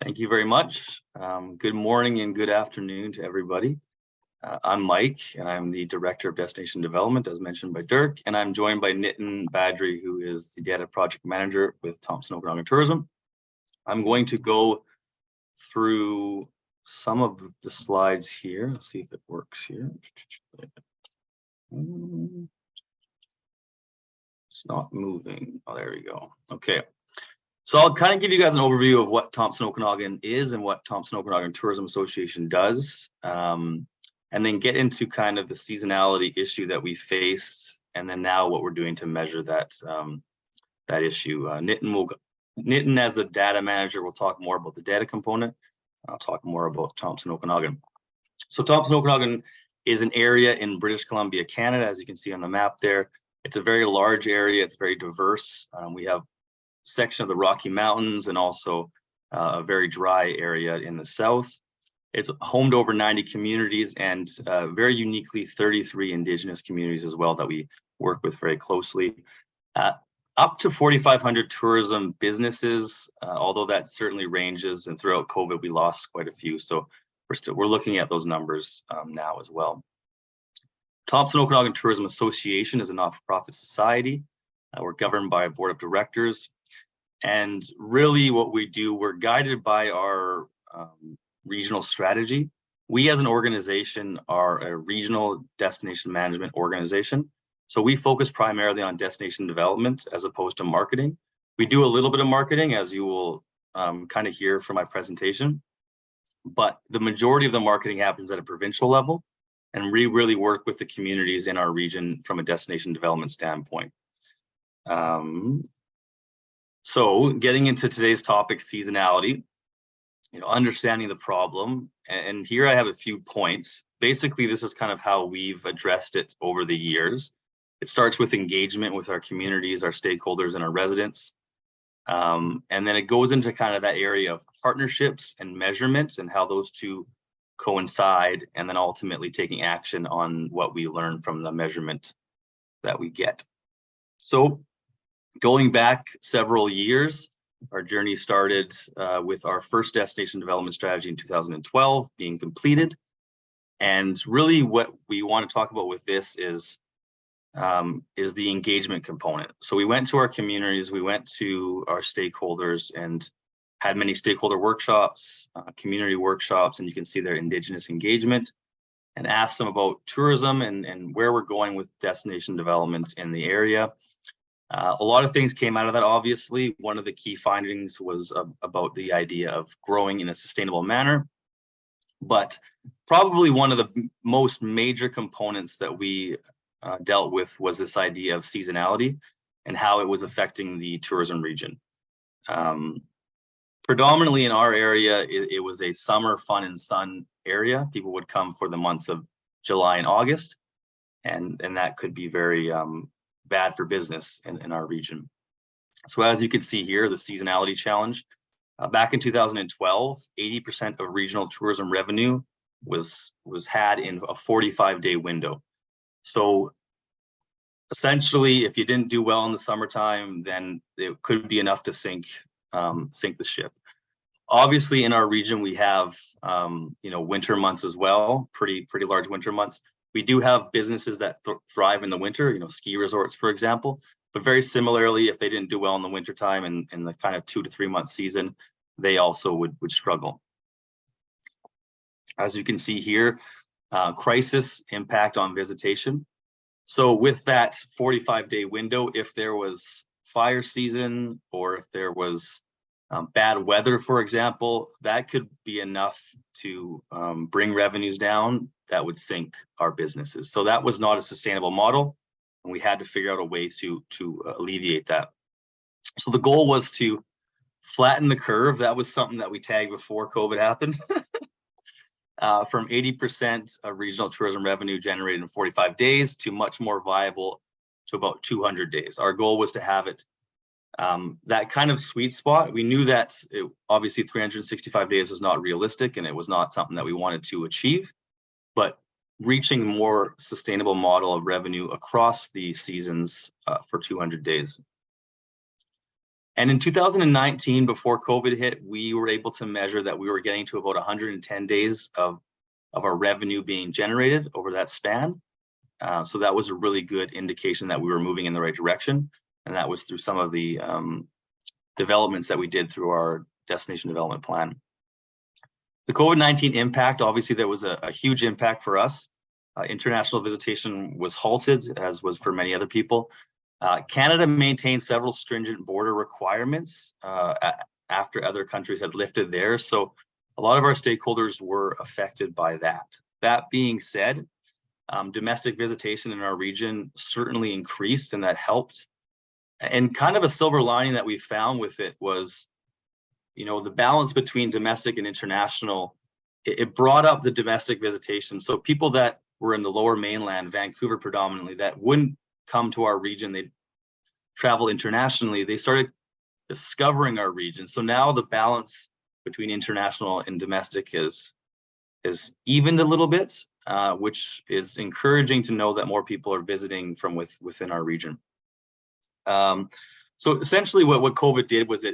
Thank you very much. Good morning and good afternoon to everybody. I'm Mike, and I'm the Director of Destination Development, as mentioned by Dirk, and I'm joined by Nitin Bhadri, who is the Data Project Manager with Thompson Okanagan Tourism. I'm going to go through some of the slides here. Let's see if it works here. It's not moving. Oh, there we go. Okay. So I'll kind of give you guys an overview of what Thompson Okanagan is and what Thompson Okanagan Tourism Association does, and then get into kind of the seasonality issue that we faced, and then now what we're doing to measure that that issue. Nitin, as the data manager, will talk more about the data component. I'll talk more about Thompson Okanagan. So Thompson Okanagan is an area in British Columbia, Canada, as you can see on the map there. It's a very large area. It's very diverse. We have section of the Rocky Mountains and also a very dry area in the south. It's home to over 90 communities and very uniquely 33 Indigenous communities as well that we work with very closely. Up to 4,500 tourism businesses, although that certainly ranges, and throughout COVID we lost quite a few, so we're looking at those numbers now as well. Thompson Okanagan Tourism Association is a not-for-profit society. We're governed by a board of directors. And really what we do, we're guided by our regional strategy. We as an organization are a regional destination management organization. So we focus primarily on destination development as opposed to marketing. We do a little bit of marketing, as you will kind of hear from my presentation, but the majority of the marketing happens at a provincial level, and we really work with the communities in our region from a destination development standpoint. So getting into today's topic, seasonality, understanding the problem. And here I have a few points. Basically, this is kind of how we've addressed it over the years. It starts with engagement with our communities, our stakeholders, and our residents. And then it goes into kind of that area of partnerships and measurements and how those two coincide, and then ultimately taking action on what we learn from the measurement that we get. So going back several years, our journey started with our first destination development strategy in 2012 being completed. And really what we want to talk about with this is the engagement component. So we went to our communities, we went to our stakeholders and had many stakeholder workshops, community workshops, and you can see their Indigenous engagement, and asked them about tourism and where we're going with destination development in the area. A lot of things came out of that, obviously. One of the key findings was about the idea of growing in a sustainable manner. But probably one of the most major components that we dealt with was this idea of seasonality and how it was affecting the tourism region. Predominantly in our area, it was a summer fun and sun area. People would come for the months of July and August, and that could be very bad for business in our region. So as you can see here, the seasonality challenge. Back in 2012, 80% of regional tourism revenue was had in a 45-day window. So essentially, if you didn't do well in the summertime, then it could be enough to sink the ship. Obviously, in our region, we have winter months as well, pretty large winter months. We do have businesses that thrive in the winter, ski resorts, for example, but very similarly, if they didn't do well in the wintertime and in the kind of 2 to 3 month season, they also would struggle. As you can see here, crisis impact on visitation. So with that 45-day window, if there was fire season or if there was bad weather, for example, that could be enough to bring revenues down. That would sink our businesses. So that was not a sustainable model, and we had to figure out a way to alleviate that. So the goal was to flatten the curve. That was something that we tagged before COVID happened. From 80% of regional tourism revenue generated in 45 days to much more viable to about 200 days. Our goal was to have it that kind of sweet spot. We knew that obviously 365 days was not realistic and it was not something that we wanted to achieve, but reaching a more sustainable model of revenue across the seasons for 200 days. And in 2019, before COVID hit, we were able to measure that we were getting to about 110 days of our revenue being generated over that span. So that was a really good indication that we were moving in the right direction. And that was through some of the developments that we did through our destination development plan. The COVID-19 impact, obviously there was a huge impact for us. International visitation was halted, as was for many other people. Canada maintained several stringent border requirements after other countries had lifted theirs. So a lot of our stakeholders were affected by that. That being said, domestic visitation in our region certainly increased, and that helped. And kind of a silver lining that we found with it was, you know, the balance between domestic and international. It brought up the domestic visitation. So people that were in the lower mainland, Vancouver predominantly, that wouldn't come to our region, they'd travel internationally, they started discovering our region. So now the balance between international and domestic is evened a little bit, which is encouraging to know that more people are visiting from within our region. So essentially what COVID did was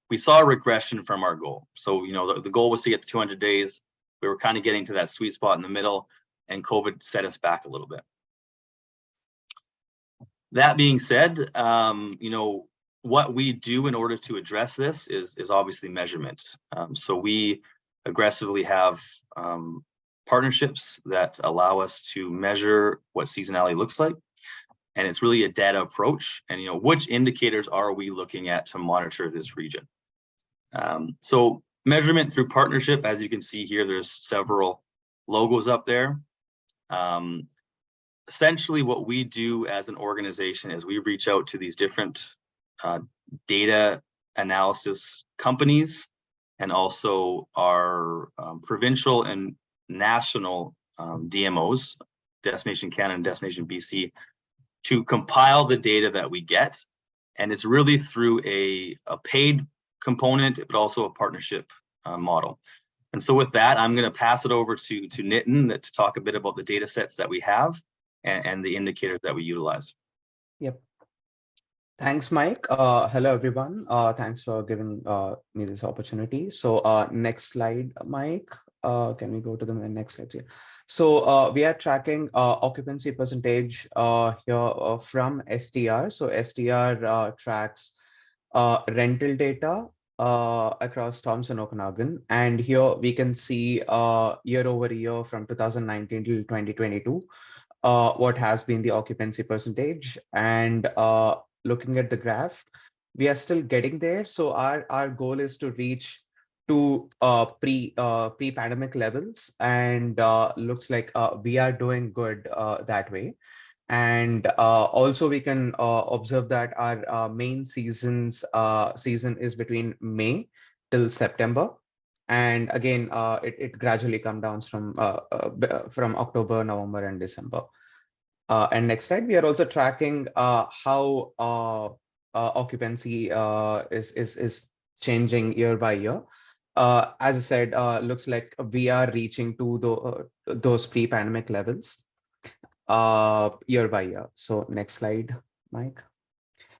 we saw a regression from our goal. So, you know, the goal was to get to 200 days. We were kind of getting to that sweet spot in the middle, and COVID set us back a little bit. That being said, you know, what we do in order to address this is obviously measurement. So we aggressively have partnerships that allow us to measure what seasonality looks like. And it's really a data approach. And, you know, which indicators are we looking at to monitor this region? So measurement through partnership, as you can see here, there's several logos up there. Essentially what we do as an organization is we reach out to these different data analysis companies, and also our provincial and national DMOs, Destination Canada and Destination BC, to compile the data that we get. And it's really through a paid component, but also a partnership model. And so with that, I'm going to pass it over to Nitin to talk a bit about the data sets that we have and the indicators that we utilize. Yep. Thanks, Mike. Hello, everyone. Thanks for giving me this opportunity. So next slide, Mike. Can we go to the next slide here? So we are tracking occupancy percentage here from STR. So STR tracks rental data across Thompson Okanagan. And here we can see year over year from 2019 to 2022, what has been the occupancy percentage. And looking at the graph, we are still getting there. So our goal is to reach to pre-pandemic levels, and looks like we are doing good that way. And also we can observe that our main season is between May till September. And again, it gradually comes down from October, November, and December. And next slide, we are also tracking how occupancy is changing year by year. As I said, looks like we are reaching to those pre-pandemic levels year by year. So next slide, Mike.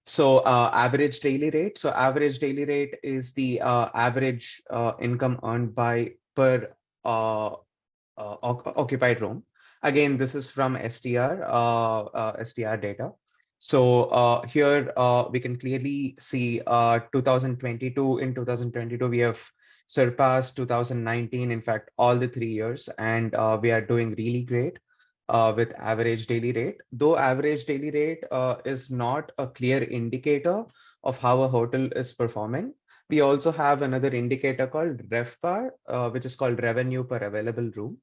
So average daily rate. So average daily rate is the average income earned by per occupied room. Again, this is from STR data. So here we can clearly see 2022. In 2022, we have surpassed 2019, in fact, all the 3 years, and we are doing really great with average daily rate. Though average daily rate is not a clear indicator of how a hotel is performing, we also have another indicator called RevPAR, which is called revenue per available room.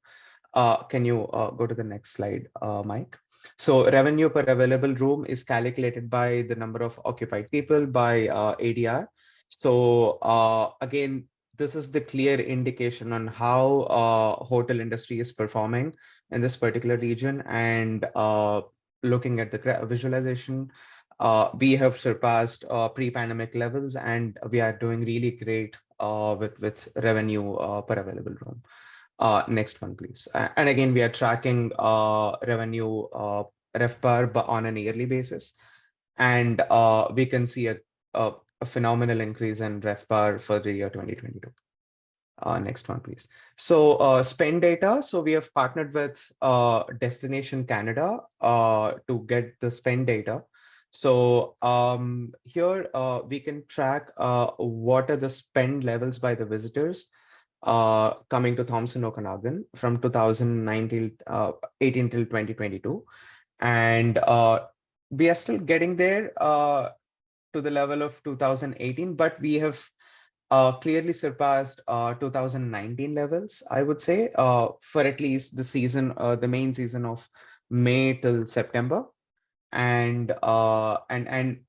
Can you go to the next slide, Mike? So revenue per available room is calculated by the number of occupied people by ADR. So again, this is the clear indication on how hotel industry is performing in this particular region. And looking at the visualization, we have surpassed pre-pandemic levels, and we are doing really great with revenue per available room. Next one, please. And again, we are tracking revenue RevPAR on an yearly basis. And we can see a phenomenal increase in RevPAR for the year 2022. Next one, please. So spend data. So we have partnered with Destination Canada to get the spend data. So here we can track what are the spend levels by the visitors coming to Thompson Okanagan from 2019, 18 till 2022. And we are still getting there to the level of 2018, but we have clearly surpassed 2019 levels, I would say, for at least the season, the main season of May till September. And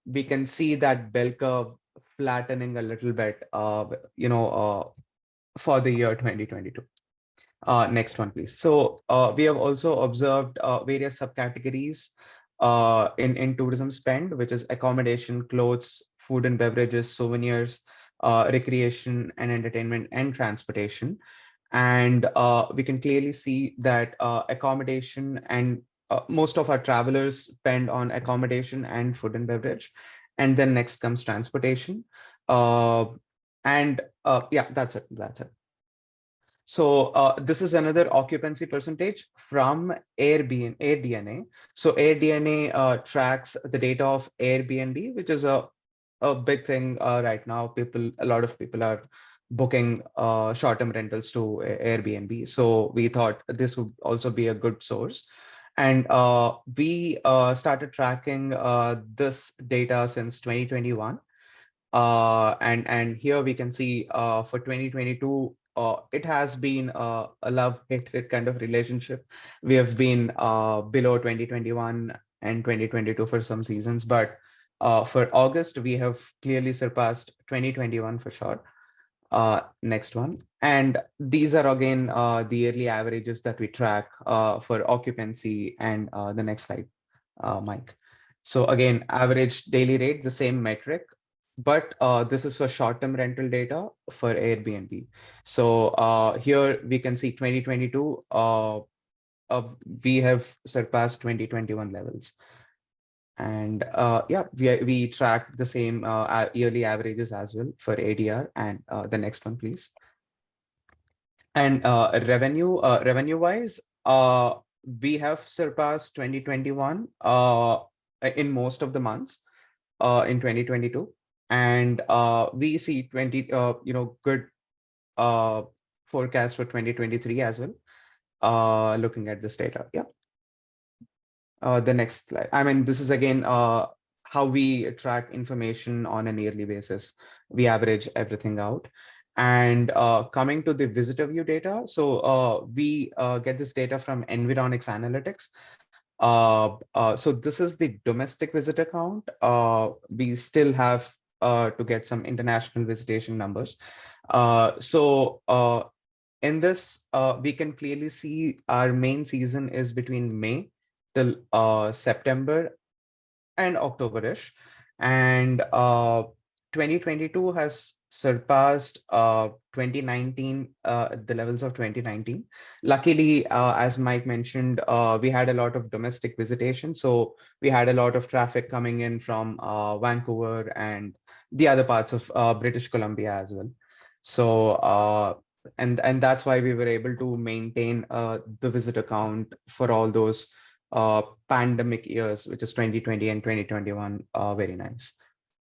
we can see that bell curve flattening a little bit, for the year 2022. Next one, please. So we have also observed various subcategories in tourism spend, which is accommodation, clothes, food and beverages, souvenirs, recreation and entertainment, and transportation. And we can clearly see that accommodation and most of our travelers spend on accommodation and food and beverage. And then next comes transportation. Yeah, that's it. That's it. So this is another occupancy percentage from Airbnb, AirDNA. So AirDNA tracks the data of Airbnb, which is a big thing right now. A lot of people are booking short-term rentals to Airbnb. So we thought this would also be a good source. And we started tracking this data since 2021. And here we can see for 2022, it has been a love-hate kind of relationship. We have been below 2021 and 2022 for some seasons, but for August, we have clearly surpassed 2021 for sure. Next one. And these are again the yearly averages that we track for occupancy. And the next slide, Mike. So again, average daily rate, the same metric, but this is for short-term rental data for Airbnb. So here we can see 2022, we have surpassed 2021 levels. And yeah, we track the same yearly averages as well for ADR. And the next one, please. And revenue wise, we have surpassed 2021 in most of the months in 2022. And we see good forecast for 2023 as well, looking at this data. Yeah. The next slide. I mean, this is again how we track information on a yearly basis. We average everything out. And coming to the visitor view data, so we get this data from Environics Analytics. So this is the domestic visitor count. We still have to get some international visitation numbers. In this, we can clearly see our main season is between May till September and October-ish. And 2022 has surpassed 2019, the levels of 2019. Luckily, as Mike mentioned, we had a lot of domestic visitation. So we had a lot of traffic coming in from Vancouver and the other parts of British Columbia as well. So and that's why we were able to maintain the visitor count for all those pandemic years, which is 2020 and 2021. Very nice.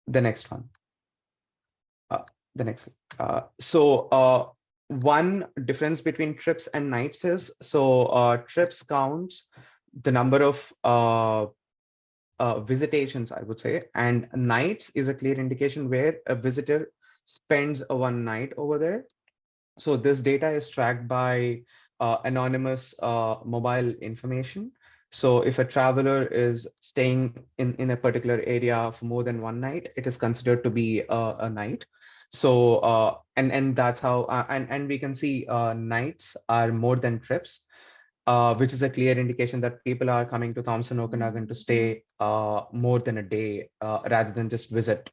The next one. The next. One difference between trips and nights is, trips counts the number of visitations, I would say, and nights is a clear indication where a visitor spends a one night over there. So this data is tracked by anonymous mobile information. So if a traveler is staying in a particular area for more than one night, it is considered to be a night. So and that's how and we can see nights are more than trips, which is a clear indication that people are coming to Thompson Okanagan to stay more than a day rather than just visit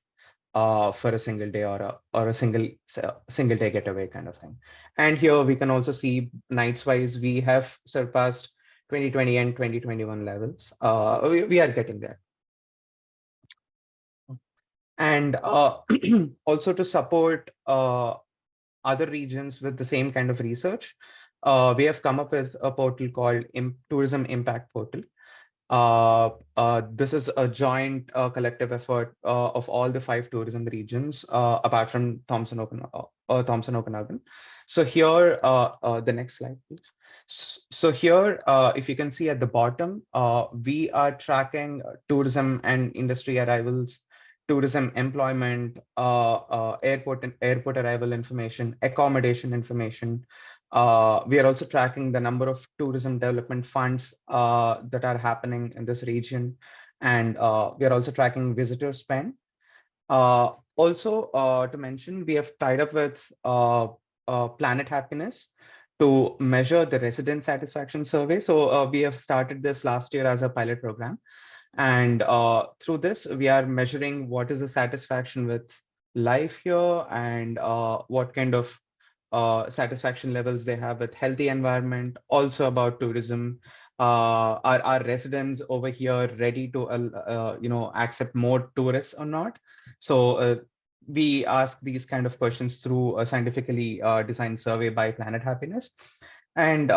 for a single day or a single day getaway kind of thing. And here we can also see nights wise, we have surpassed 2020 and 2021 levels. We are getting there. And also to support other regions with the same kind of research, we have come up with a portal called Tourism Impact Portal. This is a joint collective effort of all the 5 tourism regions, apart from Thompson Okanagan. So here, the next slide, please. So here, if you can see at the bottom, we are tracking tourism and industry arrivals, tourism employment, airport arrival information, accommodation information. We are also tracking the number of tourism development funds that are happening in this region. And we are also tracking visitor spend. Also, to mention, we have tied up with Planet Happiness to measure the resident satisfaction survey. So we have started this last year as a pilot program. And through this, we are measuring what is the satisfaction with life here and what kind of satisfaction levels they have with healthy environment, also about tourism. Are residents over here ready to accept more tourists or not? So we ask these kind of questions through a scientifically designed survey by Planet Happiness. And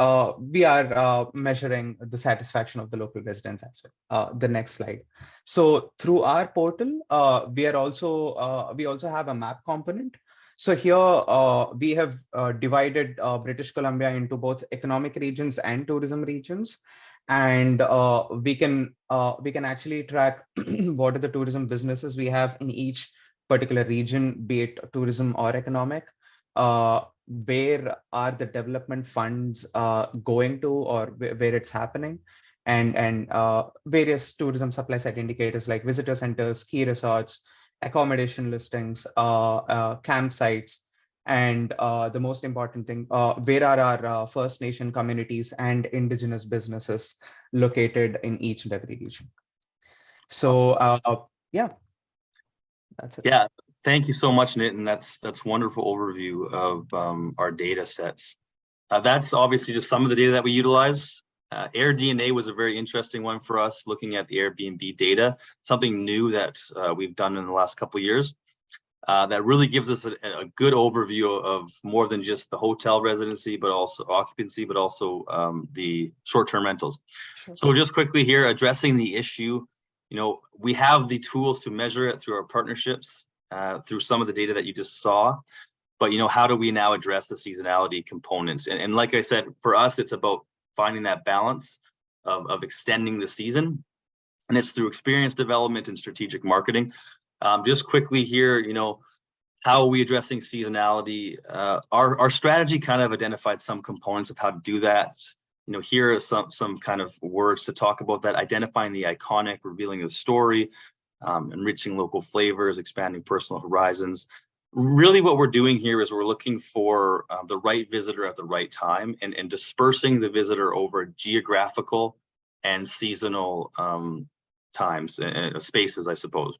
we are measuring the satisfaction of the local residents as well. The next slide. So through our portal, we also have a map component. So here we have divided British Columbia into both economic regions and tourism regions, and we can actually track what are the tourism businesses we have in each particular region, be it tourism or economic. Where are the development funds going to, or where it's happening, and various tourism supply side indicators like visitor centers, ski resorts, accommodation listings, campsites, and the most important thing, where are our First Nation communities and indigenous businesses located in each and every region. So yeah, that's it. Yeah, thank you so much, Nitin. That's wonderful overview of our data sets. That's obviously just some of the data that we utilize. AirDNA was a very interesting one for us, looking at the Airbnb data, something new that we've done in the last couple of years. That really gives us a good overview of more than just the hotel residency, but also occupancy, but also the short-term rentals. Sure. So just quickly here, addressing the issue, we have the tools to measure it through our partnerships, through some of the data that you just saw. But how do we now address the seasonality components? And like I said, for us, it's about finding that balance of extending the season, and it's through experience development and strategic marketing. Just quickly here, how are we addressing seasonality? Our strategy kind of identified some components of how to do that. Here are some kind of words to talk about that: identifying the iconic, revealing the story, enriching local flavors, expanding personal horizons. Really what we're doing here is we're looking for the right visitor at the right time, and dispersing the visitor over geographical and seasonal times and spaces, I suppose.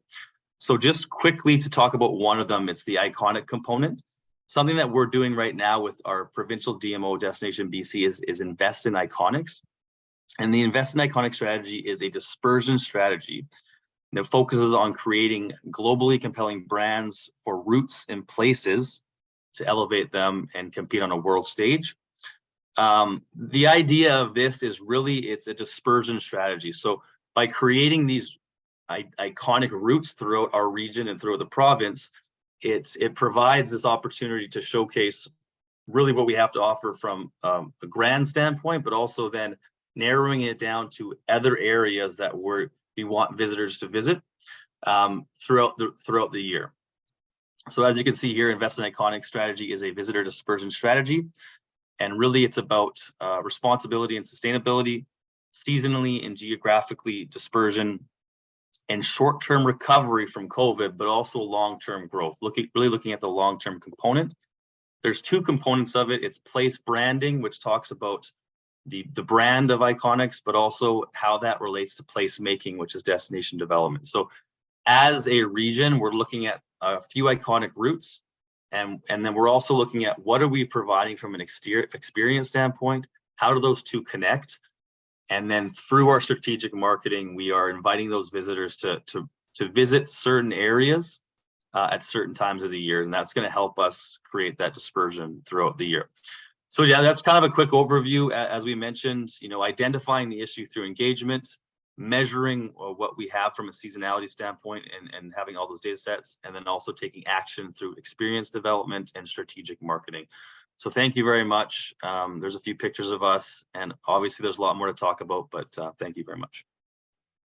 So just quickly to talk about one of them, it's the iconic component. Something that we're doing right now with our provincial DMO Destination BC is invest in iconics. And the invest in iconic strategy is a dispersion strategy that focuses on creating globally compelling brands for routes and places to elevate them and compete on a world stage. The idea of this is really, it's a dispersion strategy. So by creating these iconic routes throughout our region and throughout the province, it provides this opportunity to showcase really what we have to offer from a grand standpoint, but also then narrowing it down to other areas that we want visitors to visit throughout the year. So as you can see here, Invest in Iconic strategy is a visitor dispersion strategy. And really it's about responsibility and sustainability, seasonally and geographically dispersion, and short-term recovery from COVID, but also long-term growth, really looking at the long-term component. There's two components of it. It's place branding, which talks about the brand of Iconics, but also how that relates to place making, which is destination development. So as a region, we're looking at a few iconic routes, and then we're also looking at what are we providing from an experience standpoint, how do those two connect? And then through our strategic marketing, we are inviting those visitors to visit certain areas at certain times of the year, and that's going to help us create that dispersion throughout the year. So yeah, that's kind of a quick overview. As we mentioned, identifying the issue through engagement, measuring what we have from a seasonality standpoint, and having all those data sets, and then also taking action through experience development and strategic marketing. So thank you very much. There's a few pictures of us, and obviously there's a lot more to talk about, but thank you very much.